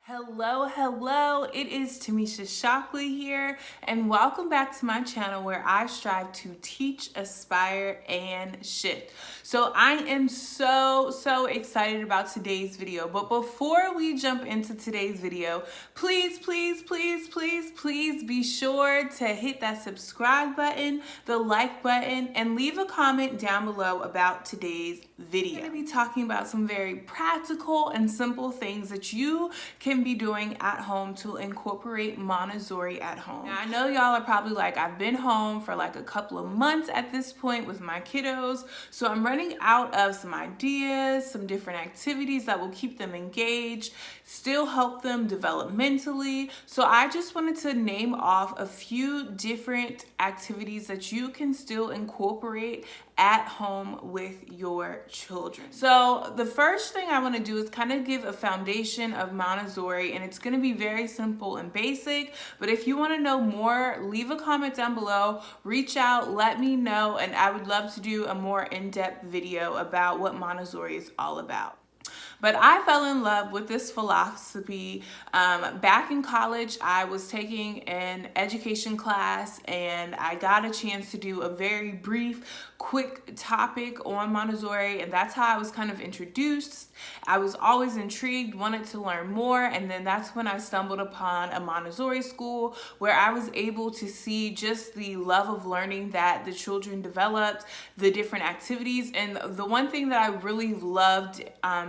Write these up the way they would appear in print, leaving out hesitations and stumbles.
Hello, it is Timmesha Shockley here, and welcome back to my channel where I strive to teach, aspire, and shift. So I am so excited about today's video, but before we jump into today's video, please be sure to hit that subscribe button, the like button, and leave a comment down below about today's video. I'm going to be talking about some very practical and simple things that you can be doing at home to incorporate Montessori at home. Now, I know y'all are probably like, I've been home for like a couple of months at this point with my kiddos, so I'm running out of some ideas, some different activities that will keep them engaged, still help them developmentally. So I just wanted to name off a few different activities that you can still incorporate at home with your children. So the first thing I want to do is kind of give a foundation of Montessori, and it's going to be very simple and basic, but if you want to know more, leave a comment down below, reach out, let me know, and I would love to do a more in-depth video about what Montessori is all about. But I fell in love with this philosophy back in college. I was taking an education class and I got a chance to do a very brief, quick topic on Montessori, and that's how I was kind of introduced. I was always intrigued, wanted to learn more, and then that's when I stumbled upon a Montessori school where I was able to see just the love of learning that the children developed, the different activities, and the one thing that I really loved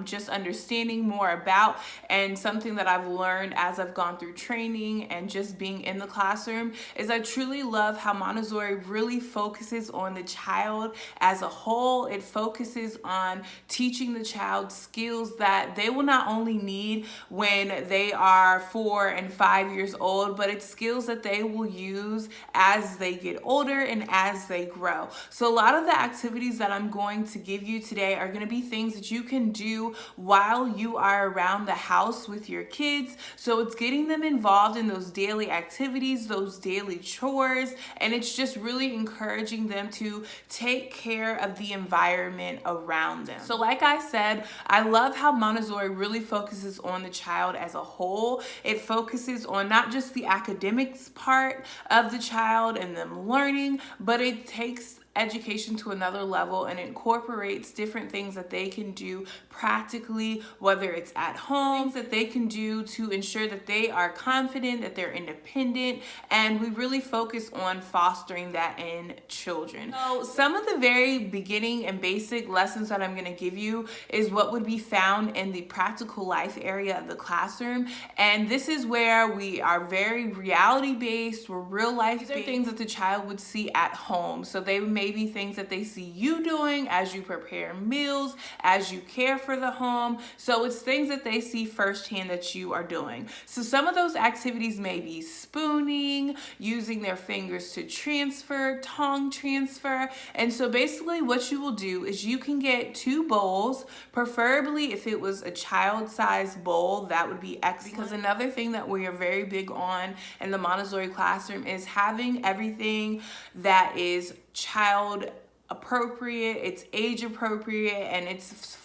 just understanding more about, and something that I've learned as I've gone through training and just being in the classroom, is I truly love how Montessori really focuses on the child as a whole. It focuses on teaching the child skills that they will not only need when they are 4 and 5 years old, but it's skills that they will use as they get older and as they grow. So a lot of the activities that I'm going to give you today are going to be things that you can do while you are around the house with your kids. So it's getting them involved in those daily activities, those daily chores, and it's just really encouraging them to take care of the environment around them. So like I said, I love how Montessori really focuses on the child as a whole. It focuses on not just the academics part of the child and them learning, but it takes education to another level and incorporates different things that they can do practically, whether it's at home, things that they can do to ensure that they are confident, that they're independent, and we really focus on fostering that in children. So some of the very beginning and basic lessons that I'm going to give you is what would be found in the practical life area of the classroom, and this is where we are very reality based, we're real life based. These are things that the child would see at home, so they may be things that they see you doing as you prepare meals, as you care for the home. So it's things that they see firsthand that you are doing. So some of those activities may be spooning, using their fingers to transfer, tongue transfer. And so basically what you will do is you can get 2 bowls, preferably if it was a child-sized bowl, that would be excellent. Because another thing that we are very big on in the Montessori classroom is having everything that is child appropriate, it's age appropriate, and it's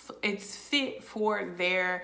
fit for their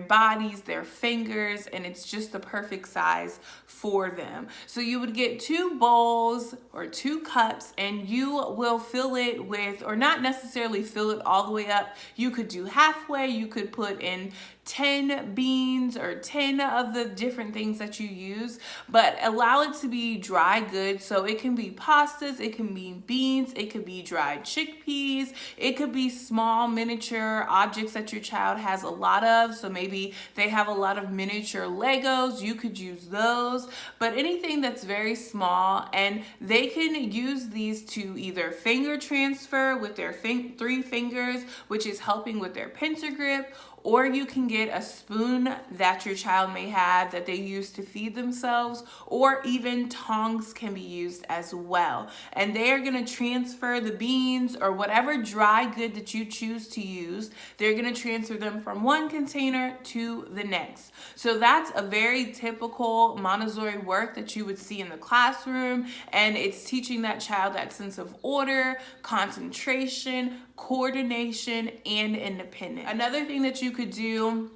bodies, their fingers, and it's just the perfect size for them. So you would get 2 bowls or 2 cups, and you will fill it with, or not necessarily fill it all the way up, you could do halfway, you could put in 10 beans or 10 of the different things that you use, but allow it to be dry goods. So it can be pastas, it can be beans, it could be dried chickpeas, it could be small miniature objects that your child has a lot of. So maybe they have a lot of miniature Legos, you could use those, but anything that's very small, and they can use these to either finger transfer with their 3 fingers, which is helping with their pincer grip, or you can get a spoon that your child may have that they use to feed themselves, or even tongs can be used as well. And they are going to transfer the beans or whatever dry good that you choose to use. They're going to transfer them from one container to the next. So that's a very typical Montessori work that you would see in the classroom, and it's teaching that child that sense of order, concentration, coordination, and independence. Another thing that you could do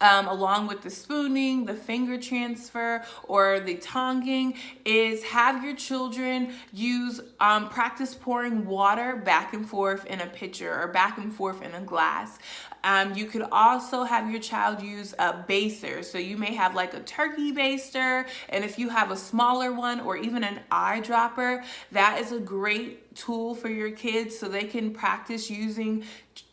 along with the spooning, the finger transfer, or the tonguing, is have your children use practice pouring water back and forth in a pitcher or back and forth in a glass. You could also have your child use a baster. So you may have like a turkey baster, and if you have a smaller one or even an eyedropper, that is a great tool for your kids so they can practice using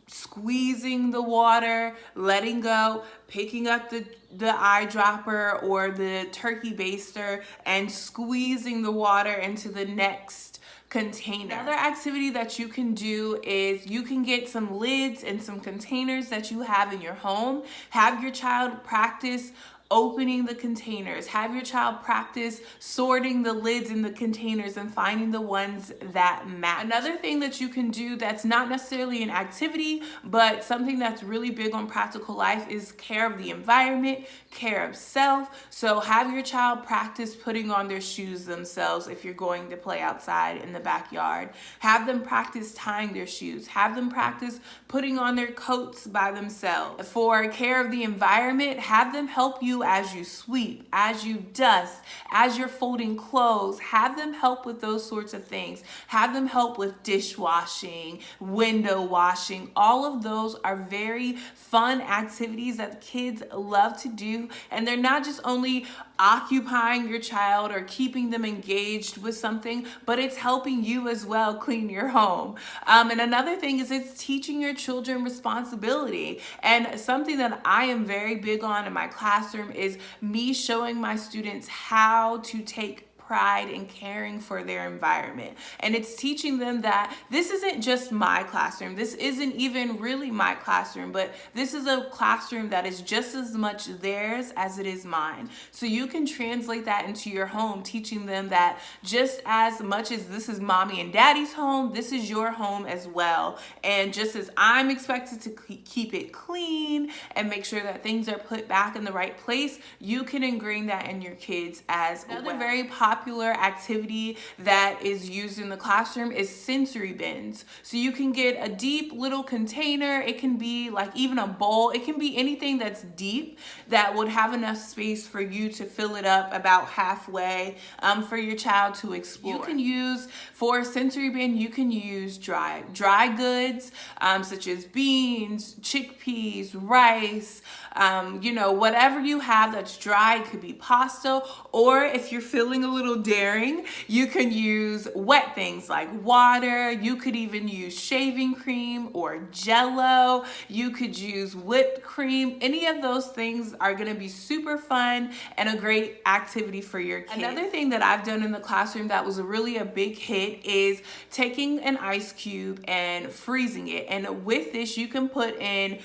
squeezing the water, letting go, picking up the eyedropper or the turkey baster and squeezing the water into the next container. Another activity that you can do is you can get some lids and some containers that you have in your home. Have your child practice opening the containers. Have your child practice sorting the lids in the containers and finding the ones that match. Another thing that you can do that's not necessarily an activity, but something that's really big on practical life is care of the environment, care of self. So have your child practice putting on their shoes themselves if you're going to play outside in the backyard. Have them practice tying their shoes. Have them practice putting on their coats by themselves. For care of the environment, have them help you as you sweep, as you dust, as you're folding clothes. Have them help with those sorts of things. Have them help with dishwashing, window washing. All of those are very fun activities that kids love to do, and they're not just only occupying your child or keeping them engaged with something, but it's helping you as well clean your home. And another thing is it's teaching your children responsibility. And something that I am very big on in my classroom is me showing my students how to take pride in caring for their environment. And it's teaching them that this isn't just my classroom. This isn't even really my classroom, but this is a classroom that is just as much theirs as it is mine. So you can translate that into your home, teaching them that just as much as this is mommy and daddy's home, this is your home as well. And just as I'm expected to keep it clean and make sure that things are put back in the right place, you can ingrain that in your kids as well. Another very popular activity that is used in the classroom is sensory bins. So you can get a deep little container. It can be like even a bowl. It can be anything that's deep that would have enough space for you to fill it up about halfway for your child to explore. You can use, for a sensory bin, you can use dry goods such as beans, chickpeas, rice, whatever you have that's dry. It could be pasta, or if you're feeling a little daring, you can use wet things like water. You could even use shaving cream or Jello. You could use whipped cream. Any of those things are going to be super fun and a great activity for your kids. Another thing that I've done in the classroom that was really a big hit is taking an ice cube and freezing it. And with this, you can put in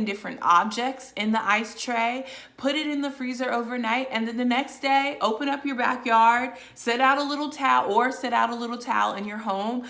different objects in the ice tray, put it in the freezer overnight, and then the next day, open up your backyard, set out a little towel in your home,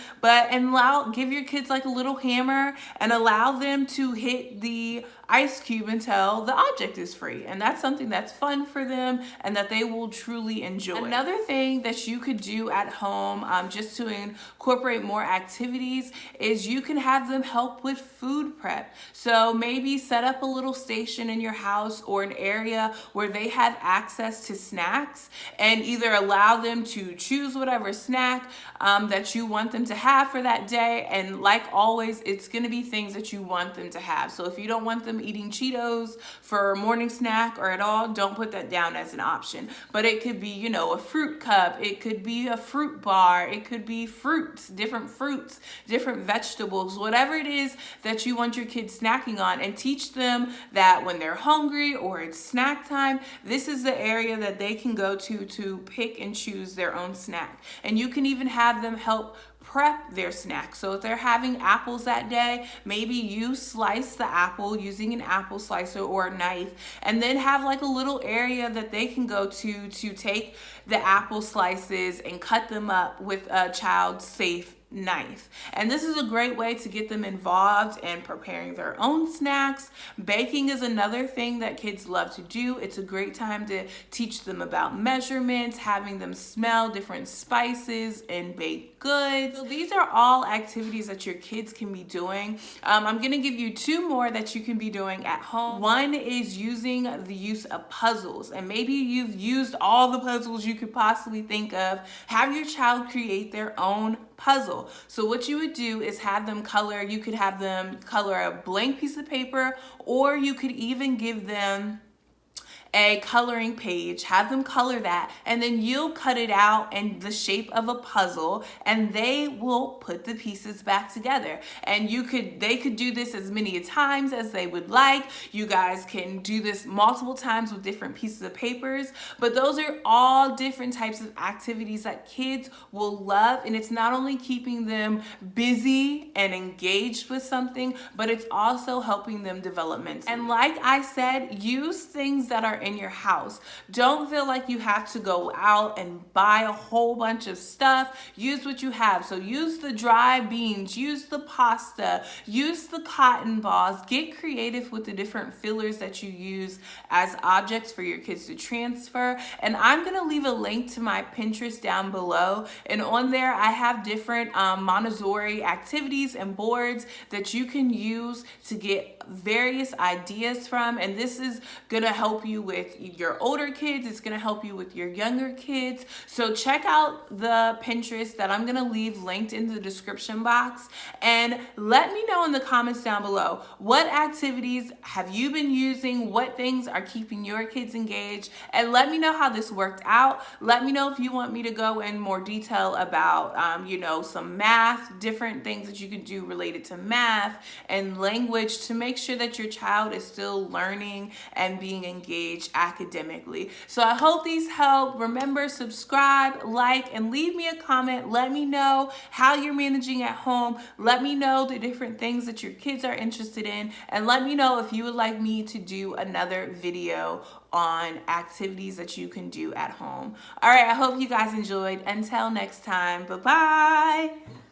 give your kids like a little hammer and allow them to hit the ice cube until the object is free. And that's something that's fun for them and that they will truly enjoy. Another thing that you could do at home, just to incorporate more activities, is you can have them help with food prep. So maybe set up a little station in your house or an area where they have access to snacks, and either allow them to choose whatever snack that you want them to have for that day. And like always, it's going to be things that you want them to have. So if you don't want them eating Cheetos for a morning snack or at all, don't put that down as an option. But it could be, a fruit cup. It could be a fruit bar. It could be fruits, different vegetables, whatever it is that you want your kids snacking on, and teach them that when they're hungry or it's snack time, this is the area that they can go to pick and choose their own snack. And you can even have them help prep their snack. So if they're having apples that day, maybe you slice the apple using an apple slicer or a knife, and then have like a little area that they can go to take the apple slices and cut them up with a child safe knife. And this is a great way to get them involved in preparing their own snacks. Baking is another thing that kids love to do. It's a great time to teach them about measurements, having them smell different spices and baked goods. So these are all activities that your kids can be doing. I'm going to give you two more that you can be doing at home. One is using the use of puzzles, and maybe you've used all the puzzles you could possibly think of. Have your child create their own puzzle. So what you would do is have them color. You could have them color a blank piece of paper, or you could even give them a coloring page, have them color that, and then you'll cut it out in the shape of a puzzle, and they will put the pieces back together. And they could do this as many times as they would like. You guys can do this multiple times with different pieces of papers, but those are all different types of activities that kids will love. And it's not only keeping them busy and engaged with something, but it's also helping them developmentally. And like I said, use things that are in your house. Don't feel like you have to go out and buy a whole bunch of stuff. Use what you have. So use the dry beans, use the pasta, use the cotton balls. Get creative with the different fillers that you use as objects for your kids to transfer. And I'm going to leave a link to my Pinterest down below. And on there, I have different Montessori activities and boards that you can use to get various ideas from. And this is going to help you with your older kids. It's going to help you with your younger kids. So check out the Pinterest that I'm going to leave linked in the description box, and let me know in the comments down below, what activities have you been using? What things are keeping your kids engaged? And let me know how this worked out. Let me know if you want me to go in more detail about, some math, different things that you could do related to math and language to make sure that your child is still learning and being engaged academically. So I hope these help. Remember, subscribe, like, and leave me a comment. Let me know how you're managing at home. Let me know the different things that your kids are interested in, and let me know if you would like me to do another video on activities that you can do at home. All right, I hope you guys enjoyed. Until next time, bye-bye.